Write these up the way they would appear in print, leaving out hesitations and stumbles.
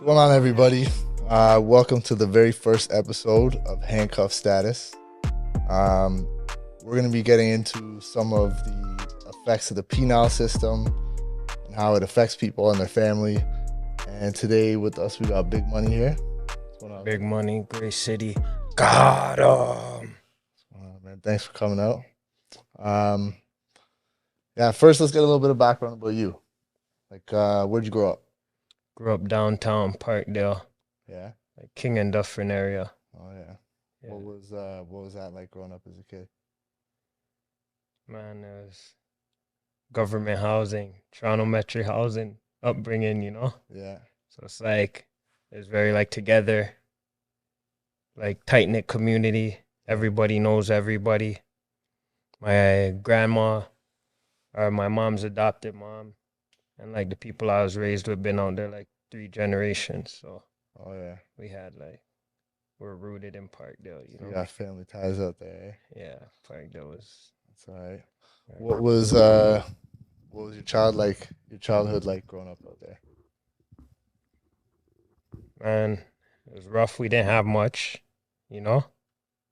Going on, everybody? Welcome to the very first episode of Handcuff Status. We're going to be getting into some of the effects of the penal system and how it affects people and their family. And today with us, we got Big Money here. What's going on? Big Money, Great City. Got 'em. What's going on, man? Thanks for coming out. First, let's get a little bit of background about you. Like, where'd you grow up? Grew up downtown Parkdale, Yeah. like King and Dufferin area. Oh, yeah. Yeah. What was that like growing up as a kid? Man, there was government housing, Toronto Metro housing, upbringing, you know? Yeah. So it's like, it's very like together, like tight-knit community. Everybody knows everybody. My grandma, or my mom's adopted mom, and like the people I was raised with been out there like 3 generations. So Oh, yeah. we had like, we're rooted in Parkdale, you You know? got family ties out there, eh? Yeah, Parkdale was. That's all right. Right. What was your childhood like growing up out there? Man, it was rough. We didn't have much, you know?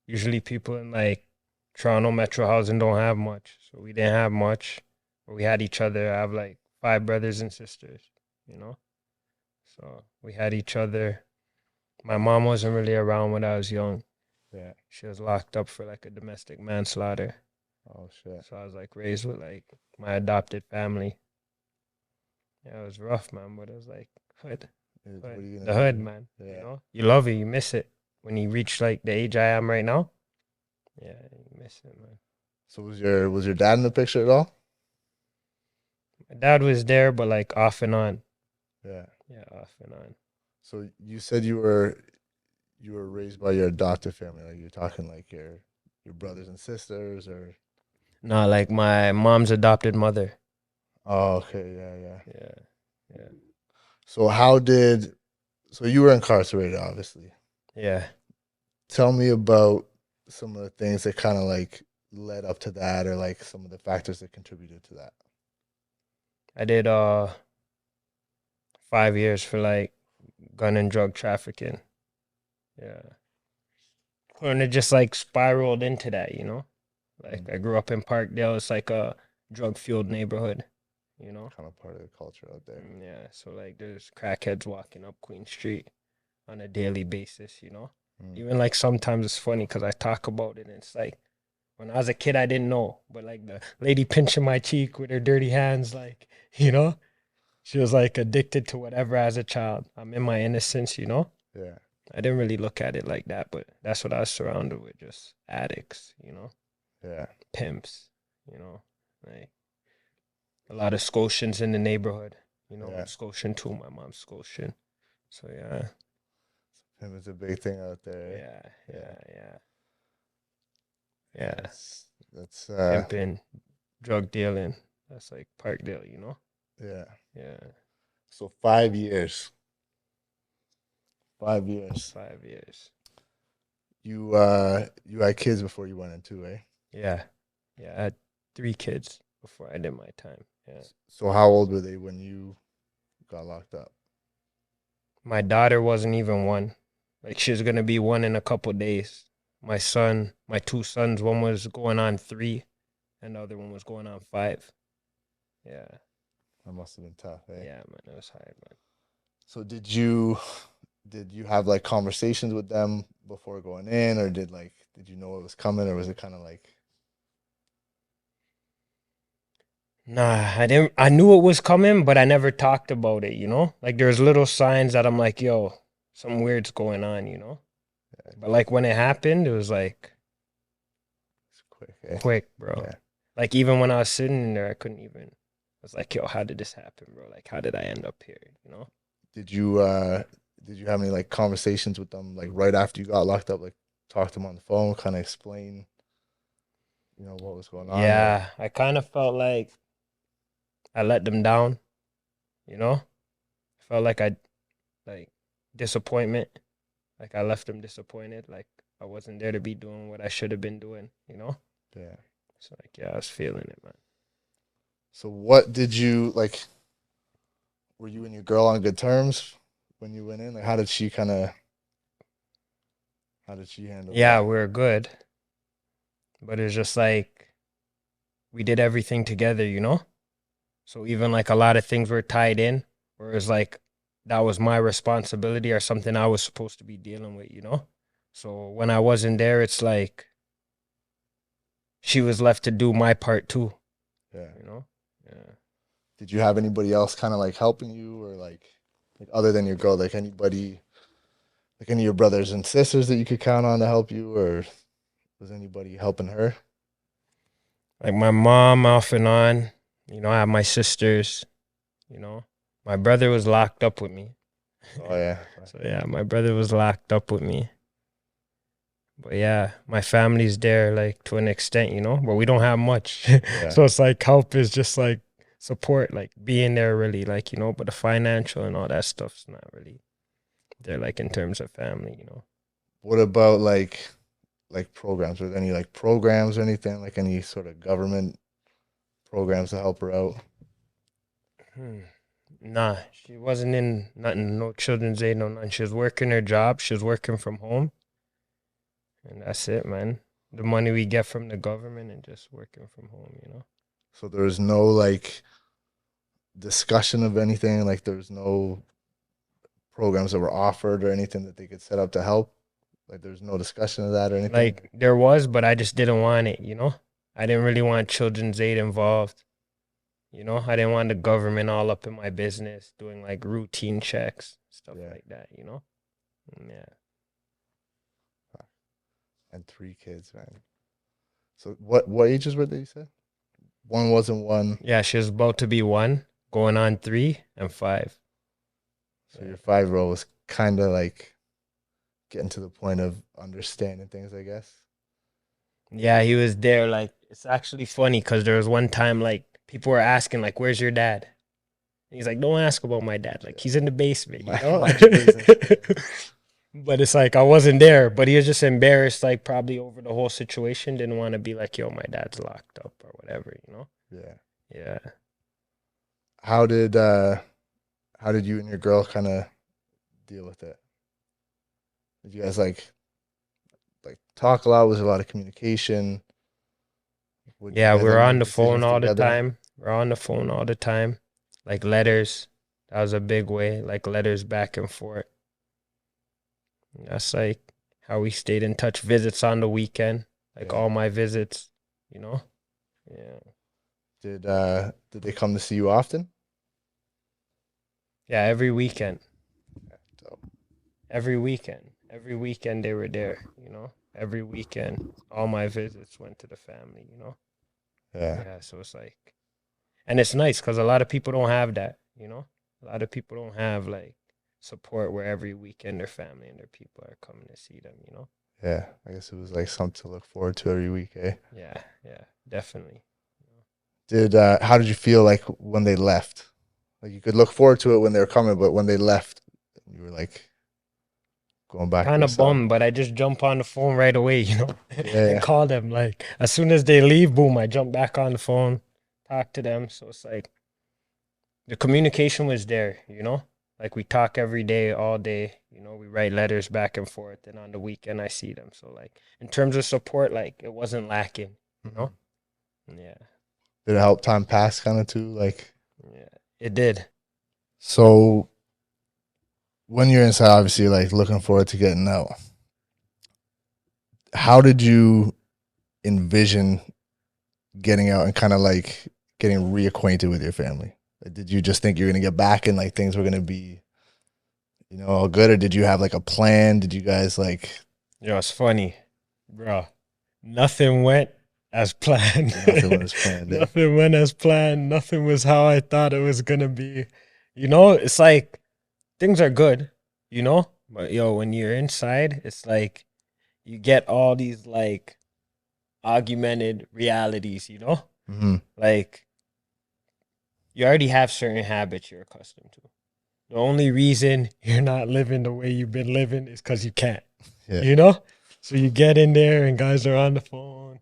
Usually people in like Toronto Metro housing don't have much. So we didn't have much. But we had each other. I have like 5 brothers and sisters, you know? So we had each other. My mom wasn't really around when I was young. Yeah. She was locked up for like a domestic manslaughter. Oh shit. So I was like raised with like my adopted family. Yeah, it was rough, man, but it was like hood. What Hood. are you The gonna hood, do? man. Yeah. You know, you love it, you miss it. When you reach like the age I am right now, yeah, you miss it, man. So was your dad in the picture at all? My dad was there, but like off and on. Yeah. Yeah, off and on. So you said you were raised by your adoptive family. Like you're talking like your brothers and sisters or No, like my mom's adopted mother. Oh, okay, yeah. Yeah, yeah, So you were incarcerated, obviously. yeah. Tell me about some of the things that kind of like led up to that or like some of the factors that contributed to that. I did 5 years for like gun and drug trafficking. Yeah. And it just like spiraled into that, you know? Like I grew up in Parkdale. It's like a drug fueled neighborhood, you know? Kind of part of the culture out there. Yeah. So like there's crackheads walking up Queen Street on a daily basis, you know? Even like sometimes it's funny because I talk about it and it's like when I was a kid I didn't know. But like the lady pinching my cheek with her dirty hands, like, you know? She was like addicted to whatever as a child. I'm in my innocence, you know? Yeah. I didn't really look at it like that, but that's what I was surrounded with, just addicts, you know, Yeah. pimps, you know, like a lot of Scotians in the neighborhood, you know, Yeah. I'm Scotian too, my mom's Scotian. So yeah, Him is a big thing out there. yeah. That's Pimping, drug dealing, that's like Parkdale, you know? yeah. Yeah, So 5 years. 5 years. 5 years. You had kids before you went into, eh? Yeah, I had 3 kids before I did my time. Yeah. So how old were they when you got locked up? My daughter wasn't even 1. Like she was gonna be 1 in a couple days. My 2 sons, one was going on 3, and the other one was going on 5. Yeah, That must have been tough, eh? yeah, man, it was hard, man. So did you have like conversations with them before going in, or did you know it was coming, or was it kind of like Nah, I didn't. I knew it was coming, but I never talked about it. You know, like there's little signs that I'm like, yo, something weird's going on. You know, but like when it happened, it was like it's quick, eh? quick, bro. Yeah. Like even when I was sitting in there, I couldn't even. I was like, yo, how did this happen, bro? Like, how did I end up here? You know? Did you have any like conversations with them like right after you got locked up, like talk to them on the phone, kind of explain, what was going on? Yeah, I kind of felt like I let them down. You know, felt like like disappointment. Like I left them disappointed. Like I wasn't there to be doing what I should have been doing. You know? Yeah. So like, yeah, I was feeling it, man. So what did you like? Were you and your girl on good terms when you went in? Like, how did she handle Yeah, that? we were good, but it's just like we did everything together, you know? So even like a lot of things were tied in, whereas like that was my responsibility or something I was supposed to be dealing with, you know? So when I wasn't there, it's like she was left to do my part too, Yeah. you know? Yeah. Did you have anybody else kind of like helping you, or like other than your girl, like anybody, like any of your brothers and sisters that you could count on to help you, or was anybody helping her? Like my mom off and on, you know, I have my sisters, you know. My brother was locked up with me. Oh yeah. So yeah, my brother was locked up with me. But yeah, my family's there like to an extent, you know, but we don't have much. Yeah. So it's like help is just like support, like being there really, like, you know, but the financial and all that stuff's not really there, like in terms of family, you know. What about like programs? Were there any like programs or anything, like any sort of government programs to help her out? Hmm. Nah, she wasn't in nothing, no children's aid, no nothing. She was working her job, she was working from home, and that's it, man. The money we get from the government and just working from home, you know. So there was no like discussion of anything, like there was no programs that were offered or anything that they could set up to help. Like there's no discussion of that or anything. Like there was, but I just didn't want it, you know? I didn't really want children's aid involved. You know, I didn't want the government all up in my business doing like routine checks, stuff Yeah. like that, you know? Yeah. And 3 kids, man. So what ages were they, you said? One wasn't one. Yeah, she was about to be 1, going on 3 and 5. So your 5-year-old was kind of like getting to the point of understanding things, I guess. Yeah, he was there. Like, it's actually funny because there was one time, like, people were asking, like, where's your dad? And he's like, don't ask about my dad. Like, he's in the basement, you know? Mind your business. But it's like, I wasn't there, but he was just embarrassed, like, probably over the whole situation. Didn't want to be like, yo, my dad's locked up or whatever, you know? Yeah. Yeah. How did you and your girl kind of deal with it? Did you guys like talk a lot? Was there a lot of communication? Would you Yeah, guys we're ever on make the phone decisions all the together? time. We're on the phone all the time. Like letters. That was a big way. Like letters back and forth. That's like how we stayed in touch. Visits on the weekend. Like Yeah. all my visits, you know? Yeah. Did they come to see you often? Yeah, every weekend. So, Every weekend. Every weekend they were there, you know? Every weekend. All my visits went to the family, you know? yeah. Yeah, so it's like, and it's nice because a lot of people don't have that, you know? A lot of people don't have like support where every weekend their family and their people are coming to see them, you know? Yeah. I guess it was like something to look forward to every week, eh? Yeah, yeah, definitely. How did you feel like when they left? Like you could look forward to it when they were coming, but when they left, you were like going back to Kind of yourself. bummed, but I just jump on the phone right away, you know, and Yeah. call them. Like as soon as they leave, boom, I jump back on the phone, talk to them. So it's like the communication was there, you know? Like we talk every day, all day, you know, we write letters back and forth, and on the weekend I see them. So like in terms of support, like it wasn't lacking, you know? Yeah. Did it help time pass kind of too? Like, Yeah. It did. so when you're inside, obviously, like looking forward to getting out. How did you envision getting out and kind of like getting reacquainted with your family? Like, did you just think you're gonna get back and like things were gonna be, all good, or did you have like a plan? Did you guys like You know, it's funny, bro. Nothing went as planned. nothing was planned? Eh? Nothing went as planned. Nothing was how I thought it was gonna be. You know, it's like things are good, you know? But yo, when you're inside, it's like you get all these like augmented realities, you know? Mm-hmm. Like you already have certain habits you're accustomed to. The only reason you're not living the way you've been living is because you can't. Yeah. You know? So you get in there and guys are on the phone.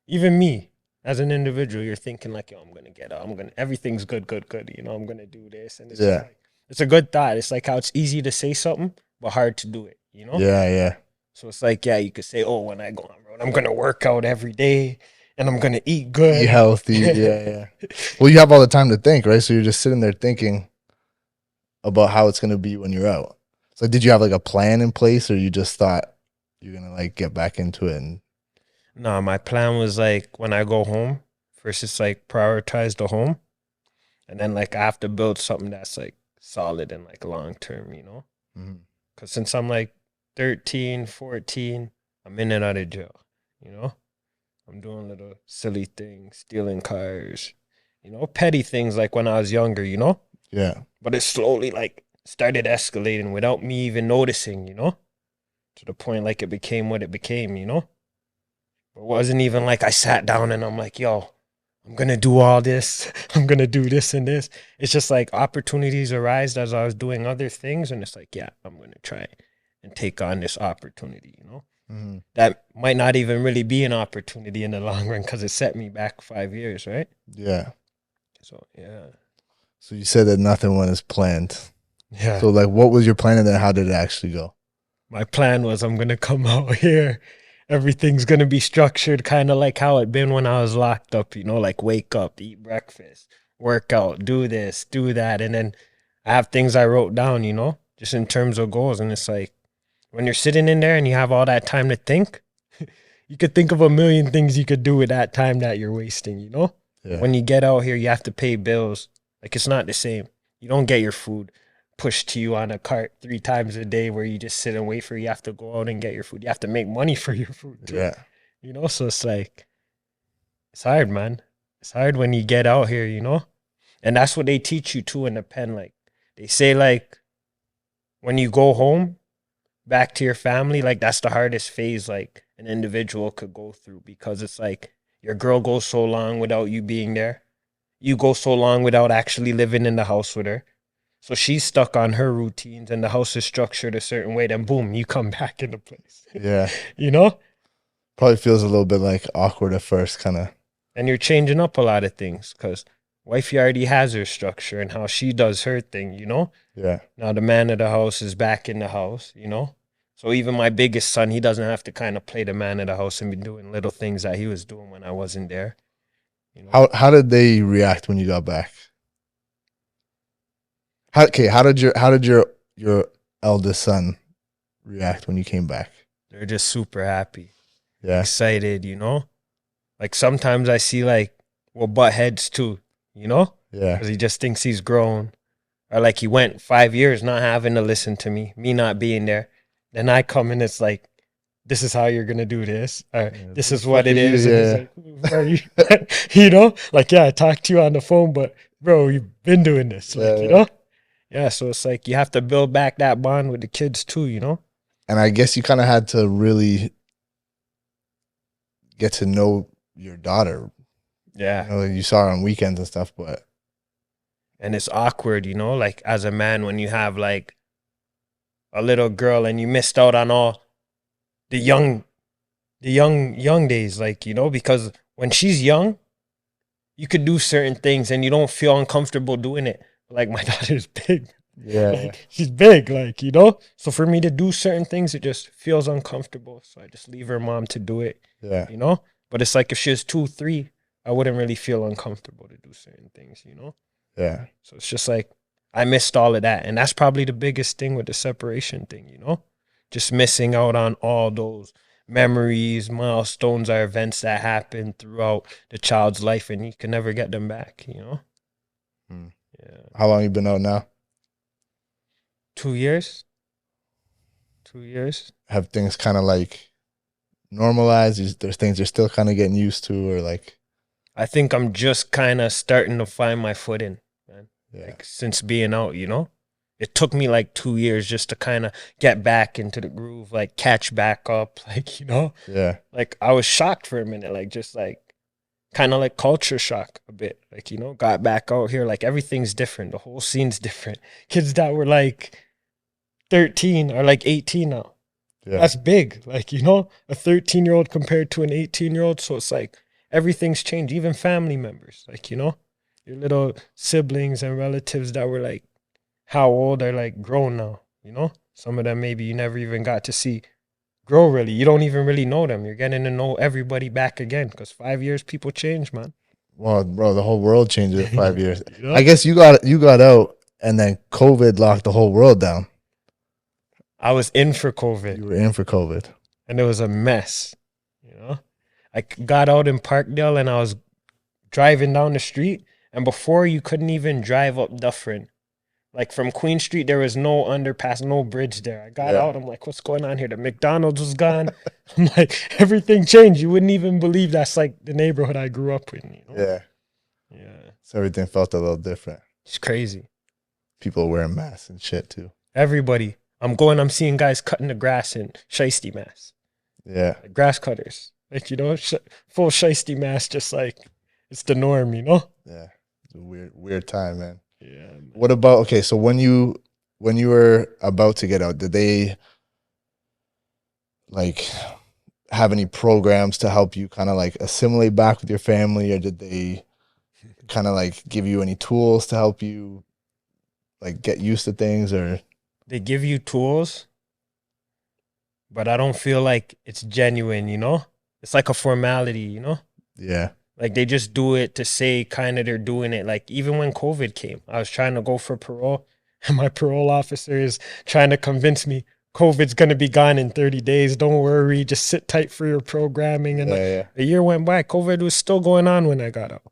Even me, as an individual, you're thinking like, yo, I'm gonna get up. Everything's good, good, good. You know, I'm gonna do this. And it's Yeah. like it's a good thought. It's like how it's easy to say something, but hard to do it, you know? Yeah, yeah. So it's like, yeah, you could say, oh, when I go on road, I'm going to work out every day and I'm going to eat Be good. healthy. Yeah, yeah. Well, you have all the time to think, right? So you're just sitting there thinking about how it's gonna be when you're out. So did you have like a plan in place, or you just thought you're gonna like get back into it? And No, my plan was like when I go home, first it's like prioritize the home. And then like I have to build something that's like solid and like long term, you know? Mhm. Because since I'm like 13, 14, I'm in and out of jail, you know? I'm doing little silly things, stealing cars, you know, petty things like when I was younger, you know? Yeah, But it slowly like started escalating without me even noticing, you know? To the point like it became what it became, you know? It wasn't even like I sat down and I'm like, yo, I'm gonna do all this. I'm gonna do this and this. It's just like opportunities arise as I was doing other things, and it's like, yeah, I'm gonna try and take on this opportunity, you know? hmm, That might not even really be an opportunity in the long run because it set me back 5 years, right? yeah. So yeah. So you said that nothing went as planned. Yeah. So like, what was your plan, and then how did it actually go? My plan was I'm gonna come out here. Everything's gonna be structured kind of like how it been when I was locked up, you know, like wake up, eat breakfast, work out, do this, do that. And then I have things I wrote down, you know, just in terms of goals. And it's like when you're sitting in there and you have all that time to think, you could think of a million things you could do with that time that you're wasting, you know? Yeah, When you get out here, you have to pay bills. Like it's not the same. You don't get your food pushed to you on a cart 3 times a day where you just sit and wait for it. You have to go out and get your food. You have to make money for your food too. yeah, You know, so it's like it's hard, man. It's hard when you get out here, you know? And that's what they teach you too in the pen. Like they say like when you go home back to your family, like that's the hardest phase like an individual could go through because it's like your girl goes so long without you being there. You go so long without actually living in the house with her. So she's stuck on her routines and the house is structured a certain way. Then boom, you come back into place. yeah. You know? Probably feels a little bit like awkward at first, kind of. And you're changing up a lot of things because wifey already has her structure and how she does her thing, you know? Yeah, Now the man of the house is back in the house, you know? So even my biggest son, he doesn't have to kind of play the man of the house and be doing little things that he was doing when I wasn't there. You know? how did they react when you got back? How did your eldest son react when you came back? They're just super happy, Yeah, excited, you know? Like sometimes I see like we'll butt heads too, you know? yeah, Because he just thinks he's grown. Or like he went 5 years not having to listen to me not being there. Then I come and it's like, this is how you're gonna do this. Or yeah. this is what it You, is. yeah, And it's like, who are you? You know? Like, yeah, I talked to you on the phone, but bro, you've been doing this. Like, you yeah. know? Yeah, so it's like you have to build back that bond with the kids too, you know? And I guess you kind of had to really get to know your daughter. Yeah. You know, you saw her on weekends and stuff, but And it's awkward, you know, like as a man when you have like a little girl and you missed out on all the young days, like, you know, because when she's young, you could do certain things and you don't feel uncomfortable doing it. Like my daughter's big. yeah, Like she's big, like, you know? So for me to do certain things, it just feels uncomfortable. So I just leave her mom to do it, yeah, you know? But it's like if she was 2, 3, I wouldn't really feel uncomfortable to do certain things, you know? yeah, So it's just like I missed all of that. And that's probably the biggest thing with the separation thing, you know? Just missing out on all those memories, milestones, or events that happen throughout the child's life and you can never get them back, you know? Hmm. Yeah. How long you been out now? 2 years? 2 years? Have things kind of like normalized? There's things you're still kind of getting used to, or like, I think I'm just kind of starting to find my footing, man. yeah, Like since being out, you know? It took me like 2 years just to kind of get back into the groove, like catch back up, like, you know? yeah, Like I was shocked for a minute, like just like kind of like culture shock a bit. Like, you know, got back out here, like everything's different. The whole scene's different. Kids that were like 13 are like 18 now. yeah, That's big. Like, you know, a 13-year-old compared to an 18-year-old. So it's like everything's changed, even family members. Like, you know, your little siblings and relatives that were like how old are like grown now, you know? Some of them maybe you never even got to see grow really. You don't even really know them. You're getting to know everybody back again because 5 years people change, man. Well, bro, the whole world changed in 5 years. You know? I guess you got out, and then COVID locked the whole world down. I was in for COVID. You were in for COVID. And it was a mess, you know? I got out in Parkdale and I was driving down the street, and before you couldn't even drive up Dufferin. Like from Queen Street, there was no underpass, no bridge there. I got out, I'm like, what's going on here? The McDonald's was gone. I'm like, everything changed. You wouldn't even believe that's like the neighborhood I grew up in, you know? Yeah. Yeah. So everything felt a little different. It's crazy. People wearing masks and shit too. Everybody. I'm seeing guys cutting the grass in shiesty masks. Yeah. Like grass cutters. Like, you know, full shiesty mask, just like it's the norm, you know? Yeah. It's a weird time, man. Yeah. Man. What about, okay, so when you were about to get out, did they like have any programs to help you kind of like assimilate back with your family, or did they kind of like give you any tools to help you like get used to things? Or they give you tools, but I don't feel like it's genuine, you know? It's like a formality, you know? Yeah. Like they just do it to say kind of they're doing it. Like even when COVID came, I was trying to go for parole and my parole officer is trying to convince me COVID's going to be gone in 30 days. Don't worry. Just sit tight for your programming. And a year went by. COVID was still going on when I got out.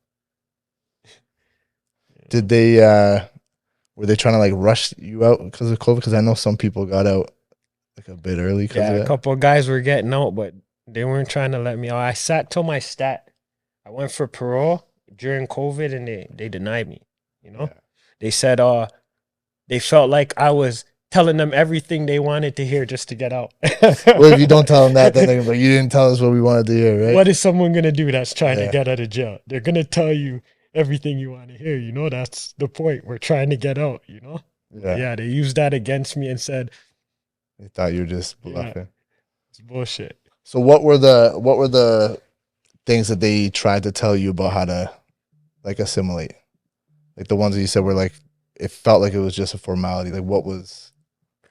Did they, were they trying to like rush you out because of COVID? Because I know some people got out like a bit early. Yeah, a couple of guys were getting out, but they weren't trying to let me out. I sat till my stat. I went for parole during COVID and they denied me, you know? Yeah. They said they felt like I was telling them everything they wanted to hear just to get out. Well, if you don't tell them that, then they're like, you didn't tell us what we wanted to hear, right? What is someone going to do that's trying to get out of jail? They're going to tell you everything you want to hear, you know? That's the point. We're trying to get out, you know? Yeah, they used that against me and said... They thought you were just bluffing. Yeah, it's bullshit. So what were the things that they tried to tell you about how to like assimilate? Like the ones that you said were like, it felt like it was just a formality. Like what was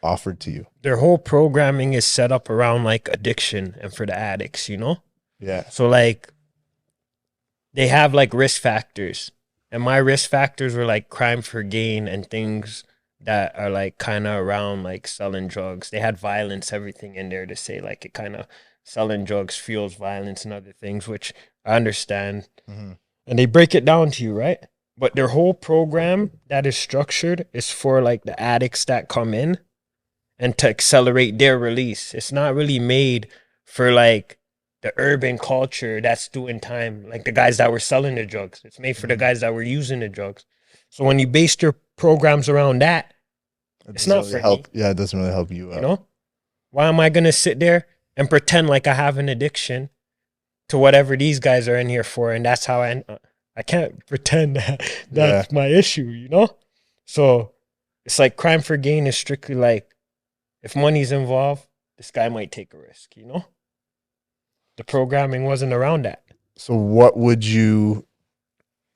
offered to you? Their whole programming is set up around like addiction and for the addicts, you know? Yeah. So like they have like risk factors, and my risk factors were like crime for gain and things that are like kind of around like selling drugs. They had violence, everything in there to say like it kind of selling drugs fuels violence and other things, which I understand. Mm-hmm. And they break it down to you, right? But their whole program that is structured is for like the addicts that come in and to accelerate their release. It's not really made for like the urban culture that's doing time, like the guys that were selling the drugs. It's made for the guys that were using the drugs. So when you base your programs around that, it's not really for help. me. Yeah, it doesn't really help you out. You know? Why am I going to sit there and pretend like I have an addiction to whatever these guys are in here for? And that's how I can't pretend that that's my issue, you know? So it's like crime for gain is strictly like, if money's involved, this guy might take a risk, you know? The programming wasn't around that. So what would you,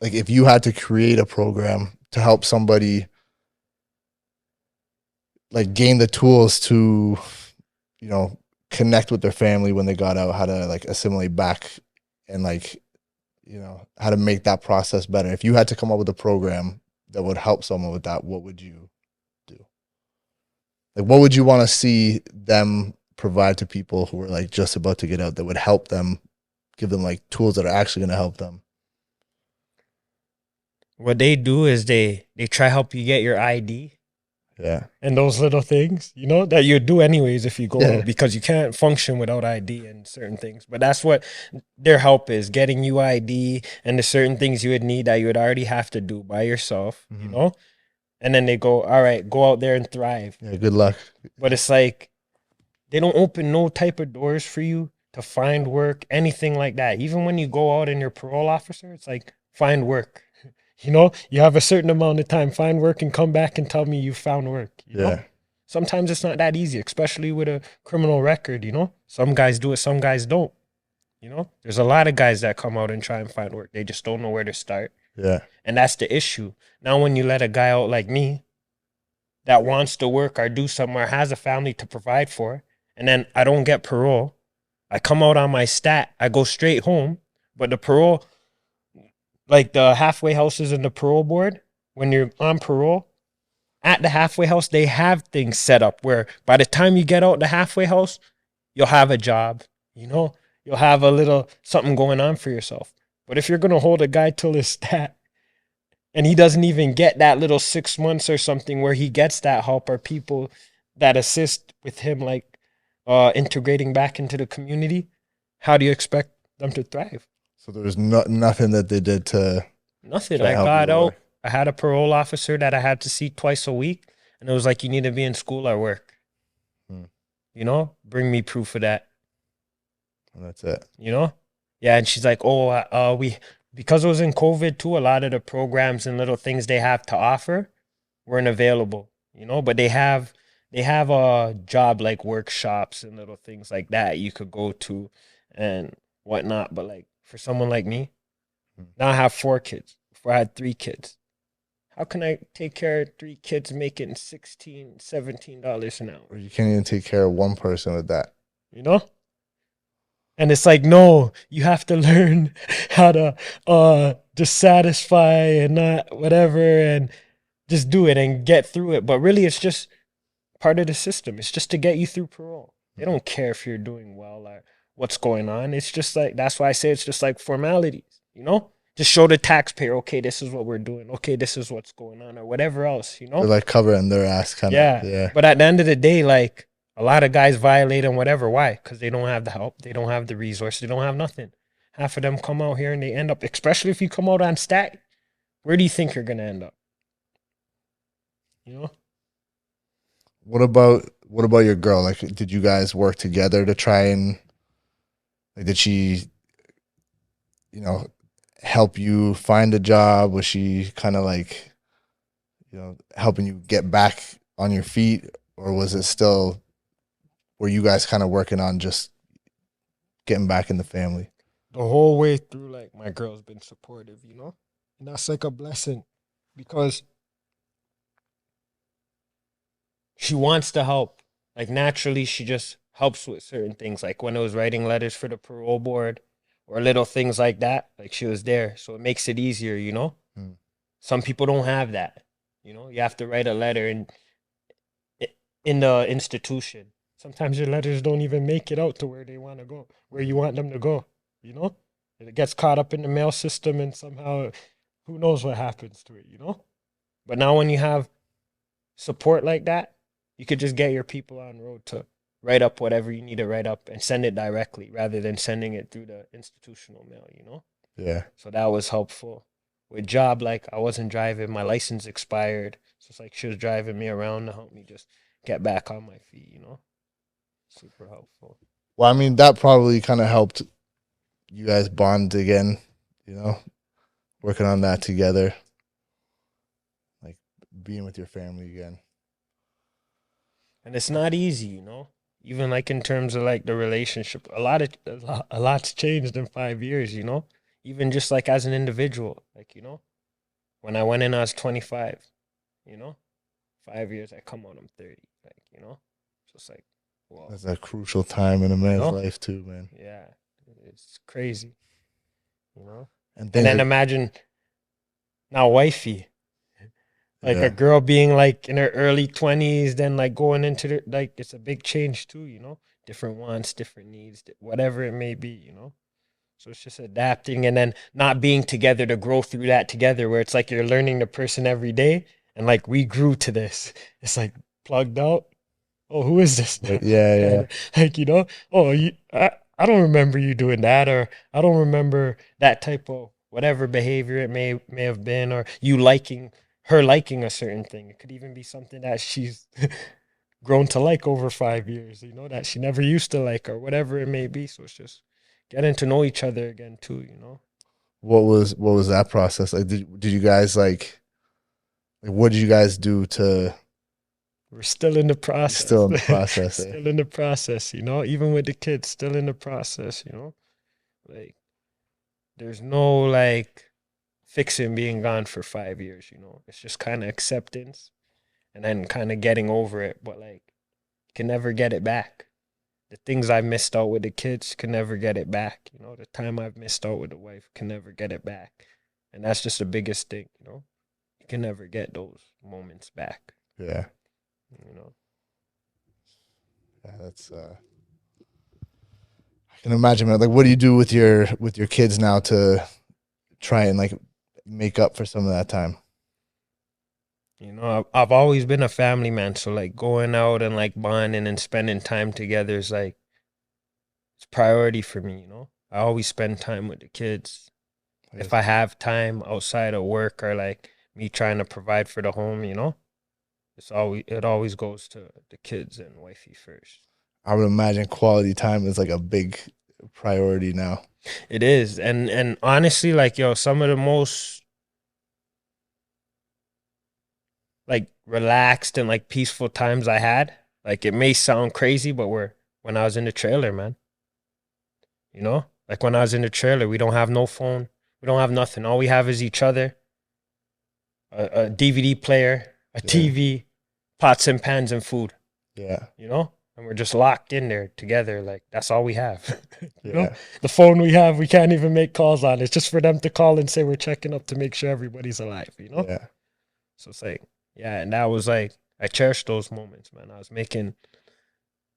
like if you had to create a program to help somebody like gain the tools to, you know, connect with their family when they got out, how to like assimilate back and like, you know, how to make that process better. If you had to come up with a program that would help someone with that, what would you do? Like, what would you want to see them provide to people who are like just about to get out that would help them, give them like tools that are actually going to help them? What they do is they try help you get your ID. Yeah. And those little things, you know, that you do anyways if you go out, because you can't function without ID and certain things. But that's what their help is, getting you ID and the certain things you would need that you would already have to do by yourself, you know? And then they go, all right, go out there and thrive. Yeah, good luck. But it's like, they don't open no type of doors for you to find work, anything like that. Even when you go out and you're parole officer, it's like, find work. You know, you have a certain amount of time, find work and come back and tell me you found work. You know? Sometimes it's not that easy, especially with a criminal record, you know? Some guys do it, some guys don't. You know, there's a lot of guys that come out and try and find work. They just don't know where to start. Yeah. And that's the issue. Now, when you let a guy out like me, that wants to work or do somewhere, has a family to provide for, and then I don't get parole. I come out on my stat, I go straight home, but the parole, like the halfway houses in the parole board, when you're on parole, at the halfway house, they have things set up where by the time you get out the halfway house, you'll have a job, you know, you'll have a little something going on for yourself. But if you're going to hold a guy till his stat and he doesn't even get that little 6 months or something where he gets that help or people that assist with him, like integrating back into the community, how do you expect them to thrive? So there was nothing that they did to Nothing. try to I help got you, out. or I had a parole officer that I had to see twice a week, and it was like, you need to be in school or work. Hmm. You know, bring me proof of that. and that's it. You know, yeah. And she's like, oh, we because it was in COVID too. A lot of the programs and little things they have to offer weren't available. You know, but they have a job like workshops and little things like that you could go to and whatnot. But like for someone like me, now I have 4 kids. Before I had 3 kids. How can I take care of 3 kids making $16, $17 an Or hour? you can't even take care of one person with that. You know? And it's like, no, you have to learn how to just satisfy and not whatever and just do it and get through it. But really it's just part of the system. It's just to get you through parole. They don't care if you're doing well or what's going on. It's just like, that's why I say it's just like formalities, you know? Just show the taxpayer, okay, this is what we're doing. Okay, this is what's going on, or whatever else, you know? They're like covering their ass, kind of. Yeah. Yeah. But at the end of the day, like a lot of guys violate and whatever. Why? Because they don't have the help. They don't have the resources. They don't have nothing. Half of them come out here and they end up, especially if you come out on stat, where do you think you're going to end up? You know? What about your girl? Like, did you guys work together to try and, like, did she, help you find a job? Was she kind of like, helping you get back on your feet, or was it still, were you guys kind of working on just getting back in the family? The whole way through, like, my girl's been supportive, you know? And that's like a blessing because she wants to help. Like, naturally, she just helps with certain things. Like when it was writing letters for the parole board or little things like that, like she was there. So it makes it easier, you know? Hmm. Some people don't have that. You know, you have to write a letter in the institution. Sometimes your letters don't even make it out to where they want to go, where you want them to go, you know? And it gets caught up in the mail system and somehow who knows what happens to it, you know? But now when you have support like that, you could just get your people on road to write up whatever you need to write up and send it directly rather than sending it through the institutional mail, you know? Yeah. So that was helpful. With job, like I wasn't driving, my license expired. So it's like she was driving me around to help me just get back on my feet, you know? Super helpful. Well, I mean, that probably kind of helped you guys bond again, working on that together, like being with your family again. And it's not easy, you know? Even like in terms of like the relationship, a lot's changed in 5 years, you know? Even just like as an individual, like, you know, when I went in, I was 25, you know? 5 years, I come out, I'm 30, like, you know? So it's like, wow. That's a crucial time in a man's know? life too, man. Yeah, it's crazy, you know? And And then imagine now wifey, like yeah. a girl being like in her early 20s, then like going into the, like, it's a big change too, you know? Different wants, different needs, whatever it may be, you know? So it's just adapting and then not being together to grow through that together where it's like you're learning the person every day and like we grew to this. It's like plugged out. Oh, who is this now? Yeah. Like, you know, oh, I don't remember you doing that, or I don't remember that type of whatever behavior it may have been, or you liking her liking a certain thing. It could even be something that she's grown to like over 5 years, you know, that she never used to like, or whatever it may be. So it's just getting to know each other again too, you know. What was that process like? Did you guys like what did you guys do to? We're still in the process. Still in the process. Still in the process, you know. Even with the kids, still in the process, you know. Like there's no like fixing being gone for 5 years, you know. It's just kind of acceptance and then kind of getting over it, but like you can never get it back. The things I've missed out with the kids can never get it back. You know, the time I've missed out with the wife can never get it back. And that's just the biggest thing, you know. You can never get those moments back. Yeah. You know. Yeah, that's I can imagine, man. Like, what do you do with your kids now to try and like make up for some of that time? You know, I've always been a family man, so like going out and like bonding and spending time together is like it's priority for me, you know. I always spend time with the kids. If I have time outside of work or like me trying to provide for the home, you know, it always goes to the kids and wifey first. I would imagine quality time is like a big priority now. It is. And honestly, like yo, some of the most like relaxed and like peaceful times I had, like it may sound crazy, but when I was in the trailer, man. You know? Like when I was in the trailer, we don't have no phone. We don't have nothing. All we have is each other, a DVD player, a TV, pots and pans and food. Yeah. You know? And we're just locked in there together. Like that's all we have. You Yeah. know? The phone we have, we can't even make calls on. It's just for them to call and say we're checking up to make sure everybody's alive, you know? Yeah. So it's like, yeah, and that was like I cherish those moments, man. I was making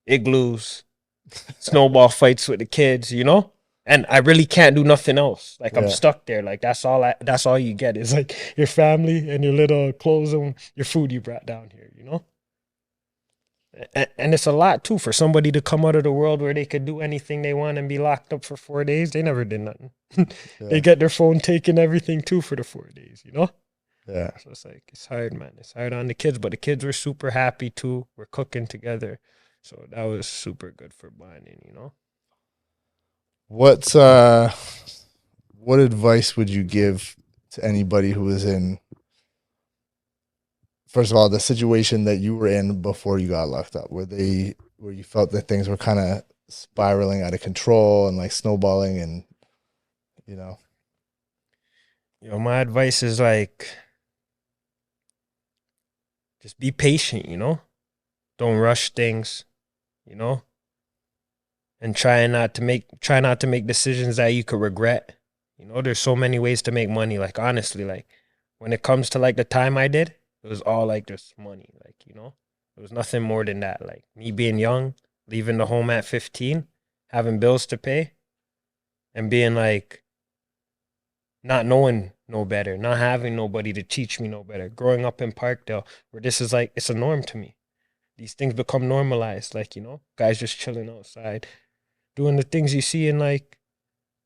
igloos, snowball fights with the kids, you know? And I really can't do nothing else. Like I'm stuck there. Like that's all you get is like your family and your little clothes and your food you brought down here, you know? And it's a lot too for somebody to come out of the world where they could do anything they want and be locked up for 4 days. They never did nothing. They get their phone taken, everything too for the 4 days, you know? Yeah. So it's like, it's hard, man. It's hard on the kids, but the kids were super happy too. We're cooking together. So that was super good for bonding, you know? What advice would you give to anybody who was in, first of all, the situation that you were in before you got locked up, where you felt that things were kind of spiraling out of control and like snowballing and, you know? My advice is like, just be patient, you know? Don't rush things, you know? And try not to make decisions that you could regret. You know, there's so many ways to make money. Like honestly, like when it comes to like the time I did, it was all like just money. Like, you know, there was nothing more than that. Like me being young, leaving the home at 15, having bills to pay, and being like not knowing no better, not having nobody to teach me no better. Growing up in Parkdale, where this is like it's a norm to me. These things become normalized, like, you know, guys just chilling outside, doing the things you see in like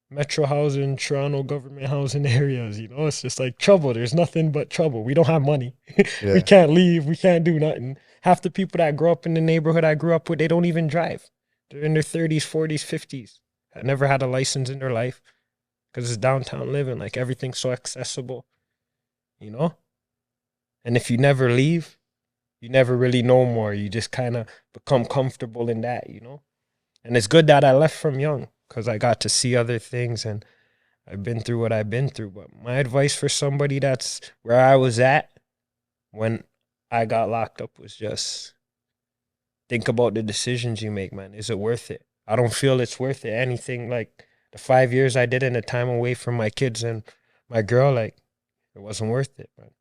metro housing, Toronto government housing areas, you know, it's just like trouble. There's nothing but trouble. We don't have money. We can't leave. We can't do nothing. Half the people that grew up in the neighborhood I grew up with, they don't even drive. They're in their 30s, 40s, 50s. I never had a license in their life because it's downtown living. Like everything's so accessible, you know? And if you never leave, you never really know more. You just kind of become comfortable in that, you know? And it's good that I left from young because I got to see other things and I've been through what I've been through. But my advice for somebody that's where I was at when I got locked up was just think about the decisions you make, man. Is it worth it? I don't feel it's worth it. Anything like the 5 years I did in the time away from my kids and my girl, like it wasn't worth it, man.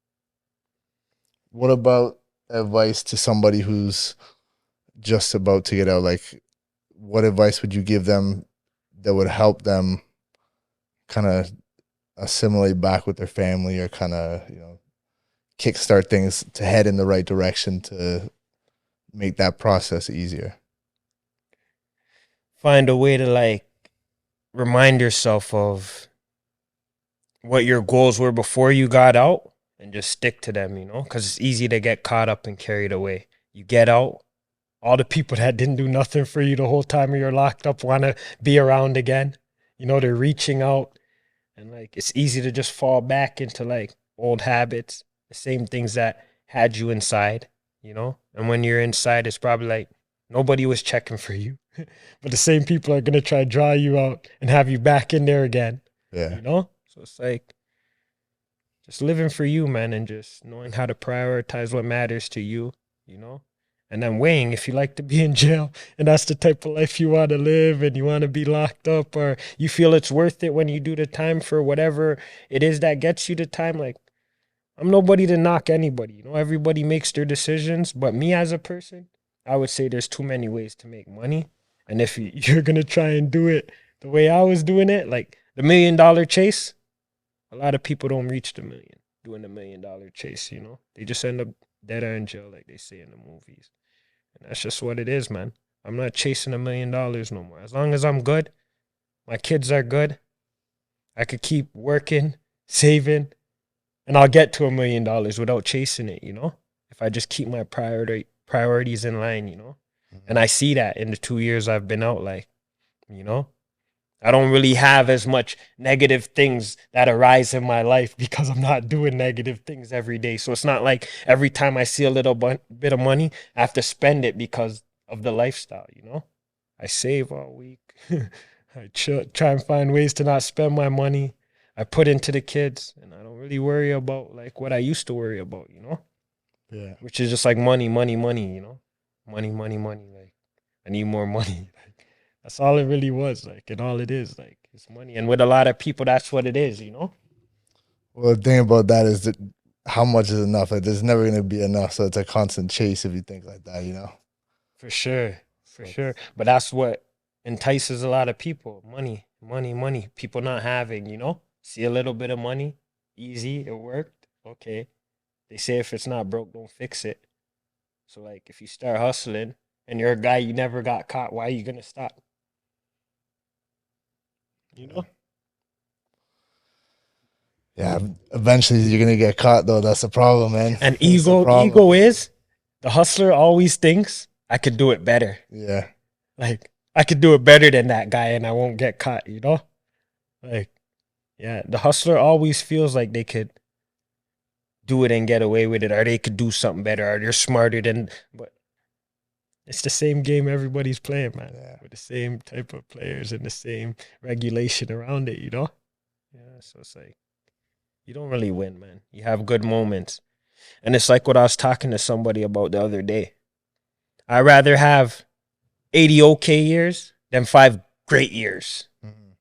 What about advice to somebody who's just about to get out? Like, what advice would you give them that would help them kind of assimilate back with their family or kind of, you know, kickstart things to head in the right direction to make that process easier? Find a way to like remind yourself of what your goals were before you got out and just stick to them, you know, because it's easy to get caught up and carried away. You get out, all the people that didn't do nothing for you the whole time you're locked up want to be around again. You know, they're reaching out and like it's easy to just fall back into like old habits, the same things that had you inside, you know? And when you're inside, it's probably like nobody was checking for you. But the same people are going to try to draw you out and have you back in there again. Yeah. You know? So it's like just living for you, man, and just knowing how to prioritize what matters to you, you know? And then weighing if you like to be in jail and that's the type of life you want to live and you want to be locked up, or you feel it's worth it when you do the time for whatever it is that gets you the time. Like, I'm nobody to knock anybody. You know, everybody makes their decisions. But me as a person, I would say there's too many ways to make money. And if you're going to try and do it the way I was doing it, like the $1 million chase, a lot of people don't reach the million doing the $1 million chase, you know? They just end up dead or in jail, like they say in the movies. And that's just what it is, man. I'm not chasing $1 million no more. As long as I'm good, my kids are good, I could keep working, saving, and I'll get to $1 million without chasing it, you know? If I just keep my priorities in line, you know? And I see that in the 2 years I've been out, like, you know? I don't really have as much negative things that arise in my life because I'm not doing negative things every day. So it's not like every time I see a little bit of money, I have to spend it because of the lifestyle, you know? I save all week. I try and find ways to not spend my money. I put into the kids, and I don't really worry about like what I used to worry about, you know? Yeah. Which is just like money, you know? Money. Like, I need more money. That's all it really was, like, and all it is, like, it's money. And with a lot of people, that's what it is, you know? Well, the thing about that is that how much is enough? Like, there's never going to be enough, so it's a constant chase if you think like that, you know? For sure. But that's what entices a lot of people. Money. People not having, you know? See a little bit of money, easy, it worked, okay. They say if it's not broke, don't fix it. So, like, if you start hustling and you're a guy, you never got caught, why are you going to stop? You know? Yeah, eventually you're gonna get caught though. That's the problem, man. And That's the problem. ego is the hustler always thinks I could do it better. Yeah. Like, I could do it better than that guy and I won't get caught, you know? Like, yeah, the hustler always feels like they could do it and get away with it, or they could do something better, or they're smarter than, but it's the same game everybody's playing, man. Yeah. With the same type of players and the same regulation around it, you know? Yeah, so it's like, you don't really win, man. You have good moments. And it's like what I was talking to somebody about the other day. I'd rather have 80 okay years than 5 great years. Mhm.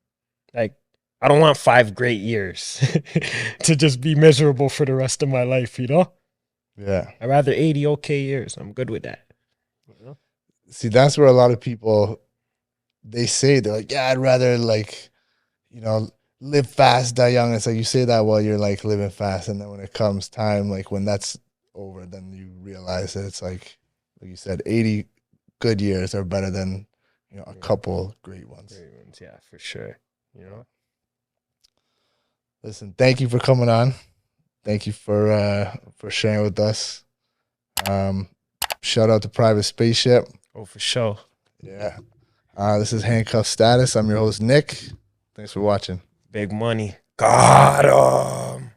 Like, I don't want 5 great years to just be miserable for the rest of my life, you know? Yeah. I'd rather 80 okay years. I'm good with that. You know? See, that's where a lot of people, they say, they're like, yeah, I'd rather, like, you know, live fast, die young. It's like you say that while you're like living fast, and then when it comes time, like when that's over, then you realize that it's like you said, 80 good years are better than, you know, a couple great ones. Great ones, yeah, for sure. You know? Listen, thank you for coming on. Thank you for sharing with us. Shout out to Private Spaceship. Oh, for sure. Yeah. This is Handcuff Status. I'm your host, Nick. Thanks for watching. Big money. Got 'em.